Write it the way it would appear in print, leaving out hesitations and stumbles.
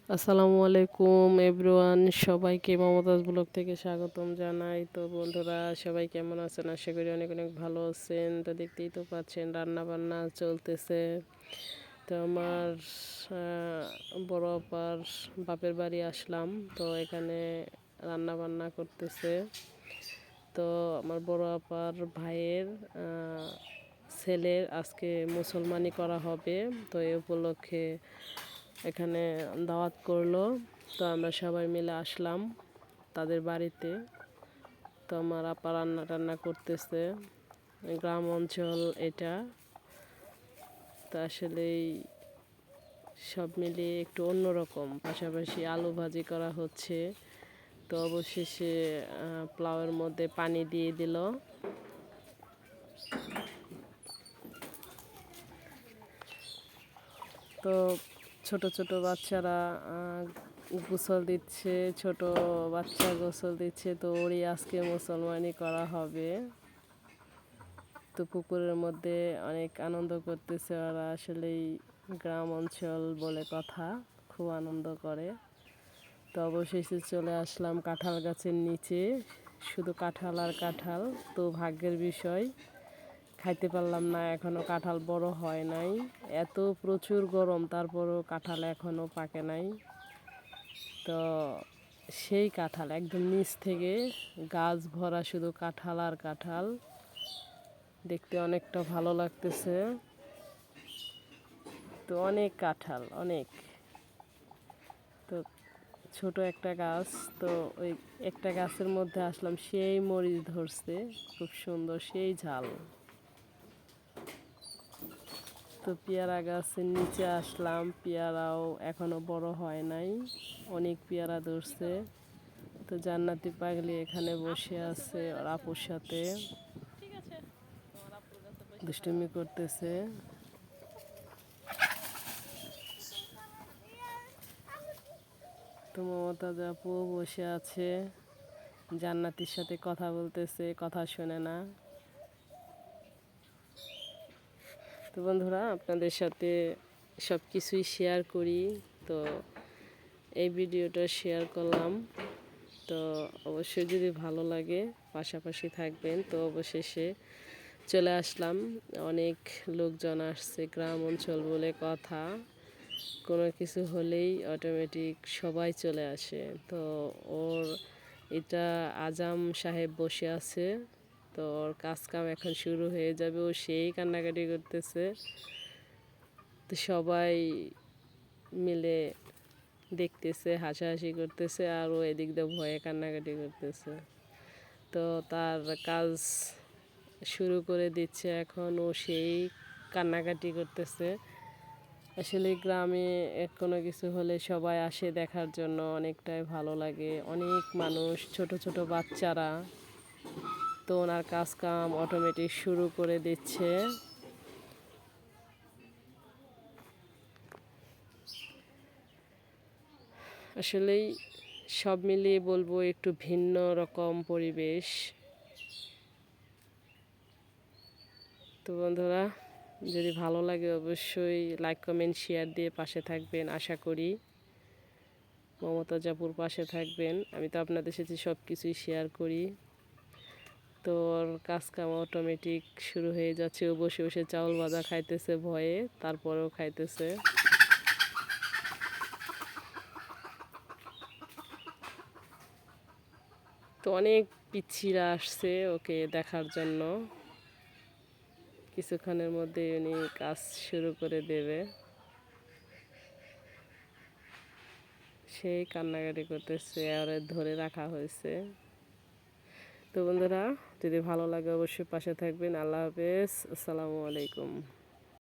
আসসালামু আলাইকুম এভরিওয়ান, সবাইকে মমতাজ ব্লগ থেকে স্বাগতম জানাই। তো বন্ধুরা, সবাই কেমন আছেন? আশা করি অনেক অনেক ভালো আছেন। তো দেখতেই তো পাচ্ছেন রান্না বান্না চলতেছে। তো আমার বড় আপার বাপের বাড়ি আসলাম, তো এখানে রান্না বান্না করতেছে। তো আমার বড় আপার ভাইয়ের ছেলের আজকে মুসলমানি করা হবে, তো এই উপলক্ষে এখানে দাওয়াত করলো। তো আমরা সবাই মিলে আসলাম তাদের বাড়িতে। তো আমার আপা রান্না টান্না করতেছে। গ্রাম অঞ্চল এটা, তো আসলেই সব মিলিয়ে একটু অন্যরকম। পাশাপাশি আলু ভাজি করা হচ্ছে। তো অবশেষে পোলাওয়ের মধ্যে পানি দিয়ে দিল। তো ছোট ছোট বাচ্চারা গোসল দিচ্ছে, ছোট বাচ্চা গোসল দিচ্ছে। তো ওরই আজকে মুসলমানি করা হবে। তো পুকুরের মধ্যে অনেক আনন্দ করতেছে ওরা। আসলেই গ্রাম অঞ্চল বলে কথা, খুব আনন্দ করে। তো অবশেষে চলে আসলাম কাঁঠাল গাছের নিচে। শুধু কাঁঠাল আর কাঁঠাল। তো ভাগ্যের বিষয়, খাইতে পারলাম না, এখনও কাঁঠাল বড় হয় নাই। এত প্রচুর গরম, তারপরও কাঁঠাল এখনও পাকে নাই। তো সেই কাঁঠাল একদম নিচ থেকে গাছ ভরা শুধু কাঁঠাল আর কাঁঠাল। দেখতে অনেকটা ভালো লাগতেছে। তো অনেক কাঁঠাল, অনেক। তো ছোট একটা গাছ, তো ওই একটা গাছের মধ্যে আসলাম, সেই মরিচ ধরছে খুব সুন্দর, সেই ঝাল। তো পেয়ারা গাছের নিচে আসলাম, পেয়ারাও এখনো বড় হয় নাই, অনেক পেয়ারা ধরছে। তো জান্নাতি পাগলি এখানে বসে আছে ওর আপুর সাথে, দুষ্টুমি করতেছে। তো মমতাজ আপু বসে আছে, জান্নাতির সাথে কথা বলতেছে, কথা শোনে না। তো বন্ধুরা, আপনাদের সাথে সব কিছুই শেয়ার করি, তো এই ভিডিওটা শেয়ার করলাম। তো অবশ্যই যদি ভালো লাগে পাশাপাশি থাকবেন। তো অবশেষে চলে আসলাম, অনেক লোকজন আসছে, গ্রাম অঞ্চল বলে কথা, কোনো কিছু হলেই অটোমেটিক সবাই চলে আসে। তো ওর এটা আজাম সাহেব বসে আছে, তো ওর কাজ কাম এখন শুরু হয়ে যাবে, ও সেই কান্নাকাটি করতেছে। তো সবাই মিলে দেখতেছে, হাসাহাসি করতেছে, আর ও এদিক দিয়ে ভয়ে কান্নাকাটি করতেছে। তো তার কাজ শুরু করে দিচ্ছে এখন, ও সেই কান্নাকাটি করতেছে। আসলে গ্রামে কোনো কিছু হলে সবাই আসে দেখার জন্য, অনেকটাই ভালো লাগে। অনেক মানুষ, ছোট ছোট বাচ্চারা। তো ওনার কাজ কাম অটোমেটিক শুরু করে দিচ্ছে। আসলেই সব মিলিয়ে বলবো একটু ভিন্ন রকম পরিবেশ। তো বন্ধুরা, যদি ভালো লাগে অবশ্যই লাইক কমেন্ট শেয়ার দিয়ে পাশে থাকবেন। আশা করি মমতাজ আপুর পাশে থাকবেন। আমি তো আপনাদের সাথে সব কিছুই শেয়ার করি। তো ওর কাজ কাম অটোমেটিক শুরু হয়ে যাচ্ছে। ও বসে বসে চাউল ভাজা খাইতেছে ভয়ে, তারপরেও খাইতেছে। তো অনেক পিচ্ছিরা আসছে ওকে দেখার জন্য। কিছুক্ষণের মধ্যে উনি কাজ শুরু করে দেবে। সেই কান্নাকাটি করতেছে, আর ধরে রাখা হয়েছে। তো বন্ধুরা, যদি ভালো লাগে অবশ্যই পাশে থাকবেন। আল্লাহ হাফেজ, আসসালামু আলাইকুম।